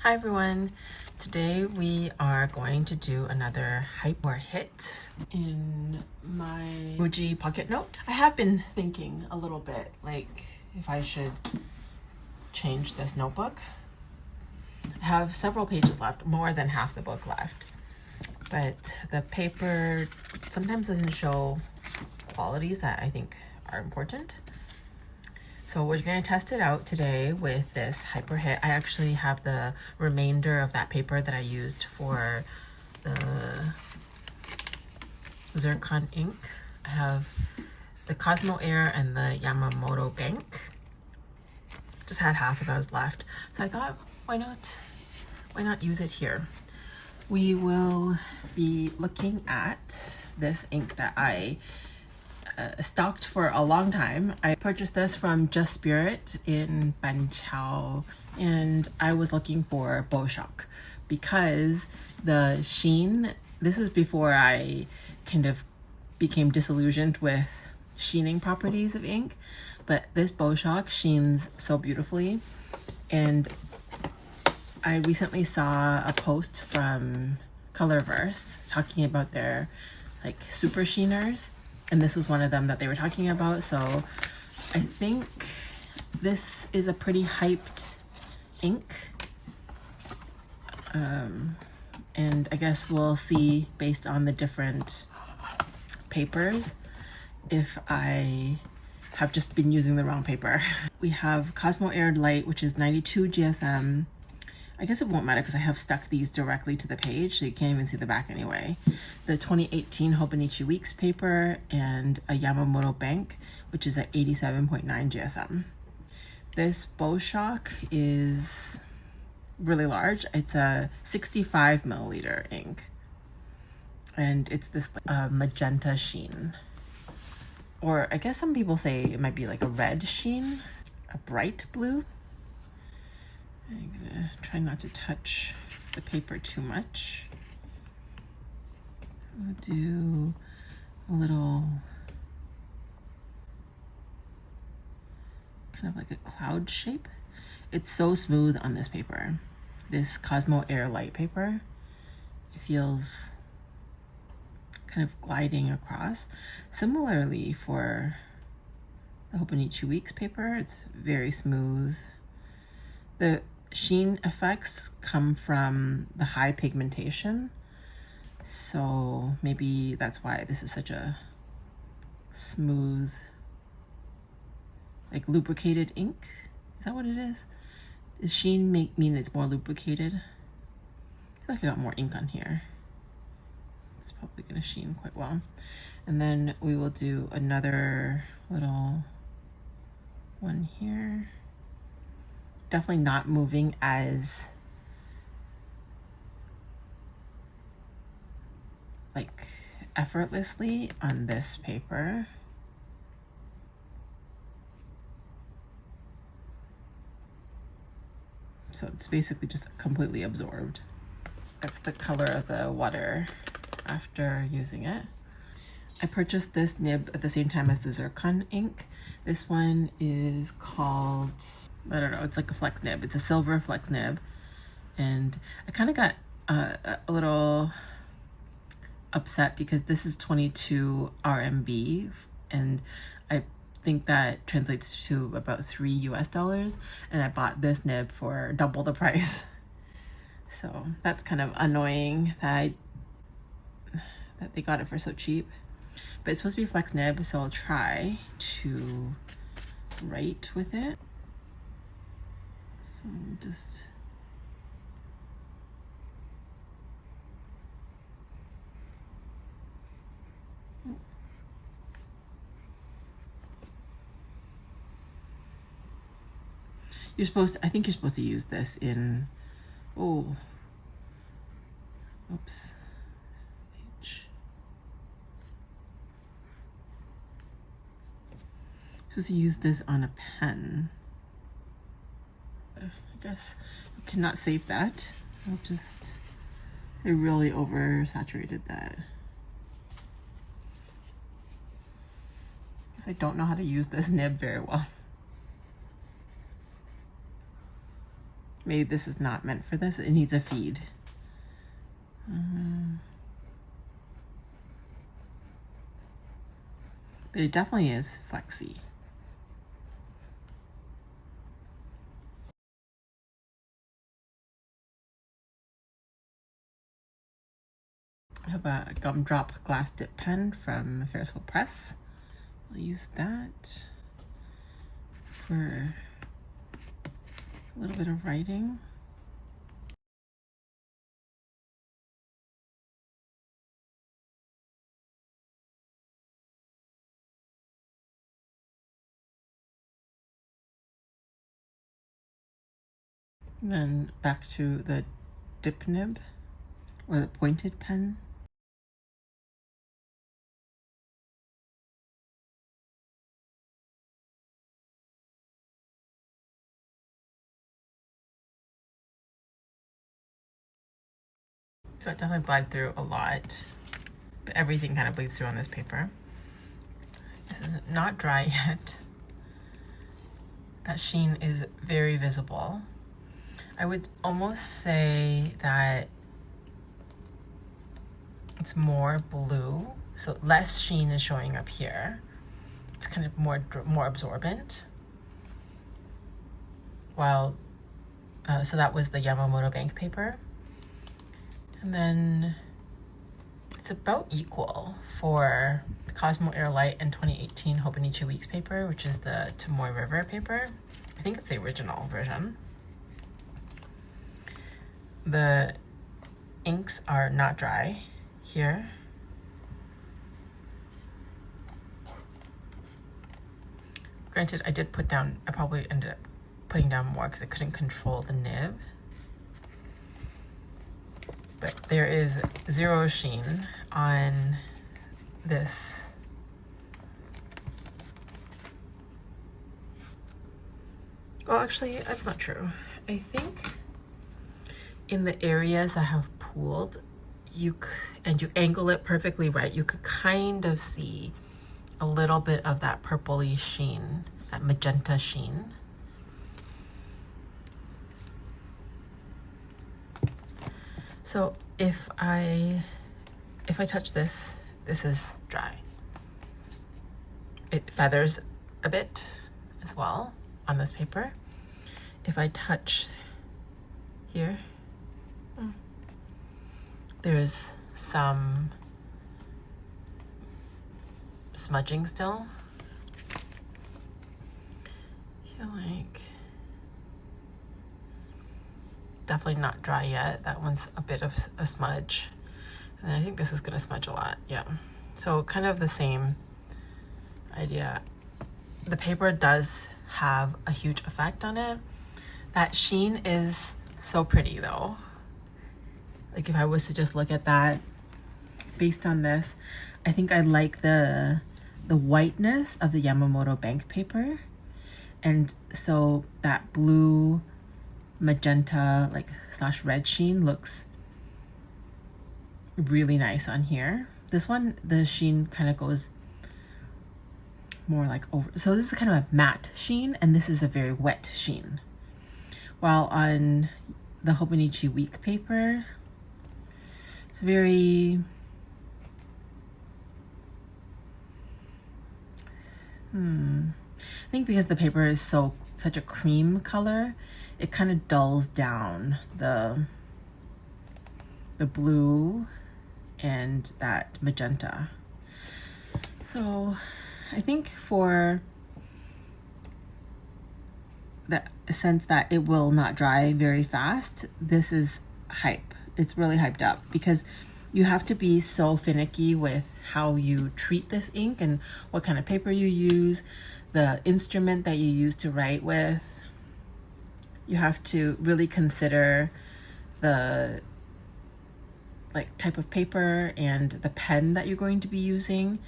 Hi everyone, today we are going to do another hype or hit in my Fuji pocket note. I have been thinking a little bit like if I should change this notebook. I have several pages left, more than half the book left, but the paper sometimes doesn't show qualities that I think are important. So we're going to test it out today with this Hyper Hit. I actually have the remainder of that paper that I used for the zircon ink. I have the Cosmo Air and the Yamamoto Bank. Just had half of those left. So I thought, why not use it here? We will be looking at this ink that I stocked for a long time. I purchased this from Just Spirit in Banqiao, and I was looking for Beau Shock because the sheen, this was before I kind of became disillusioned with sheening properties of ink, but this Beau Shock sheens so beautifully. And I recently saw a post from Colorverse talking about their like super sheeners, and this was one of them that they were talking about. So I think this is a pretty hyped ink. And I guess we'll see based on the different papers if I have just been using the wrong paper. We have Cosmo Air Light, which is 92 GSM. I guess it won't matter because I have stuck these directly to the page, so you can't even see the back anyway. The 2018 Hobonichi Weeks paper and a Yamamoto Bank, which is at 87.9 GSM. This Beau Shock is really large. It's a 65 milliliter ink, and it's this magenta sheen. Or I guess some people say it might be like a red sheen, a bright blue. I'm gonna try not to touch the paper too much. I'll do a little kind of like a cloud shape. It's so smooth on this paper. This Cosmo Air Light paper, it feels kind of gliding across. Similarly for the Hobonichi Weeks paper, it's very smooth. The sheen effects come from the high pigmentation, so maybe that's why this is such a smooth, like lubricated ink. Is that what it is? Does sheen mean it's more lubricated? I feel like I got more ink on here. It's probably gonna sheen quite well. And then we will do another little one here. Definitely not moving as like effortlessly on this paper. So it's basically just completely absorbed. That's the color of the water after using it. I purchased this nib at the same time as the zircon ink. This one is called, I don't know, it's like a flex nib. It's a silver flex nib. And I kind of got a little upset because this is 22 RMB, and I think that translates to about $3 US, and I bought this nib for double the price. So that's kind of annoying that they got it for so cheap. But it's supposed to be a flex nib, so I'll try to write with it. So just I think you're supposed to use this in, oops. Supposed to use this on a pen. I guess I cannot save that. I really oversaturated that. Because I don't know how to use this nib very well. maybe this is not meant for this. It needs a feed. But it definitely is flexy. I have a gumdrop glass dip pen from Ferris Wheel Press. I'll use that for a little bit of writing. And then back to the dip nib, or the pointed pen. So it definitely bled through a lot, but everything kind of bleeds through on this paper. This is not dry yet. That sheen is very visible. I would almost say that it's more blue, so less sheen is showing up here. It's kind of more absorbent. While, so that was the Yamamoto bank paper. And then it's about equal for the Cosmo Air Light and 2018 Hobonichi Weeks paper, which is the Tomoe River paper. I think it's the original version. The inks are not dry here. Granted, I did put down, I probably ended up putting down more because I couldn't control the nib. But there is zero sheen on this. Well, actually, that's not true. I think in the areas that have pooled, and you angle it perfectly right, you could kind of see a little bit of that purpley sheen, that magenta sheen. So if I touch this, this is dry. It feathers a bit as well on this paper. If I touch here, there's some smudging still. I feel like definitely not dry yet. That one's a bit of a smudge. And I think this is gonna smudge a lot, yeah. So kind of the same idea. The paper does have a huge effect on it. That sheen is so pretty though. Like if I was to just look at that based on this, I think I like the whiteness of the Yamamoto bank paper. And so that blue, magenta, like / red sheen looks really nice on here. This one, the sheen kind of goes more like over. So this is kind of a matte sheen, and this is a very wet sheen. While on the Hobonichi Week paper, it's very, I think because the paper is such a cream color, it kind of dulls down the blue and that magenta. So I think for the sense that it will not dry very fast, this is hype. It's really hyped up because you have to be so finicky with how you treat this ink and what kind of paper you use, the instrument that you use to write with. You have to really consider the type of paper and the pen that you're going to be using.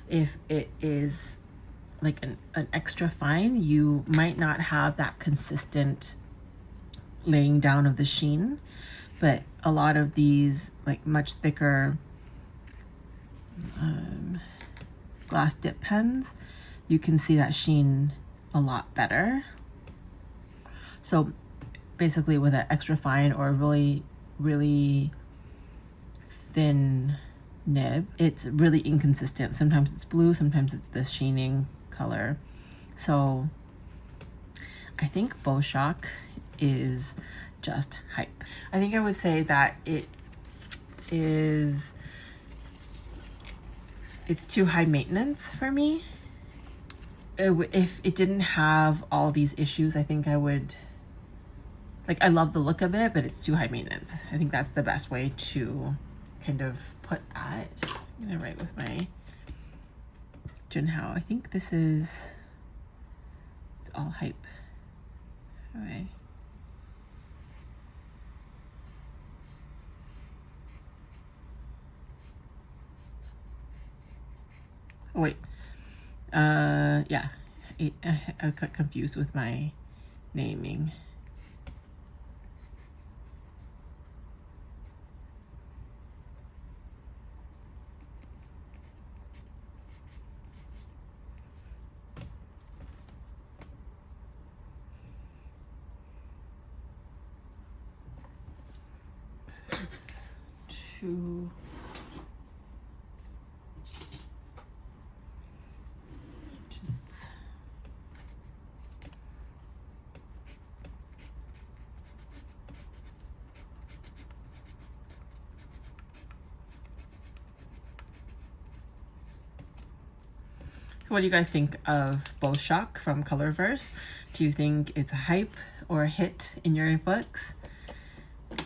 If it is like an extra fine, you might not have that consistent laying down of the sheen. But a lot of these much thicker glass dip pens, you can see that sheen a lot better. So basically with an extra fine or a really thin nib, it's really inconsistent. Sometimes it's blue, sometimes it's this sheening color. So I think Bow Shock is just hype. I think I would say that it's too high maintenance for me. If it didn't have all these issues, I think I would, like, I love the look of it, but it's too high maintenance. I think that's the best way to kind of put that. I'm gonna write with my Junhao. I think this is, it's all hype. Okay. Oh wait, yeah, I got confused with my naming. So it's 2. What do you guys think of Bow Shock from Colorverse? Do you think it's a hype or a hit in your books?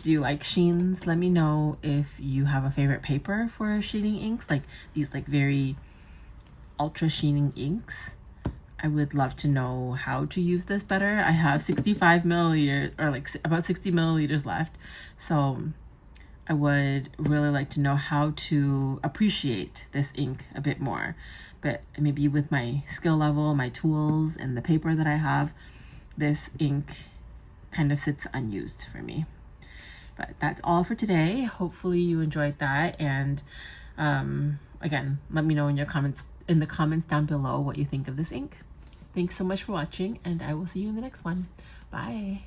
Do you like sheens? Let me know if you have a favorite paper for sheening inks, like these like very ultra sheening inks. I would love to know how to use this better. I have 65 milliliters or like about 60 milliliters left. So I would really like to know how to appreciate this ink a bit more. But maybe with my skill level, my tools, and the paper that I have, this ink kind of sits unused for me. But that's all for today. Hopefully you enjoyed that. And again, let me know in the comments down below what you think of this ink. Thanks so much for watching, and I will see you in the next one. Bye.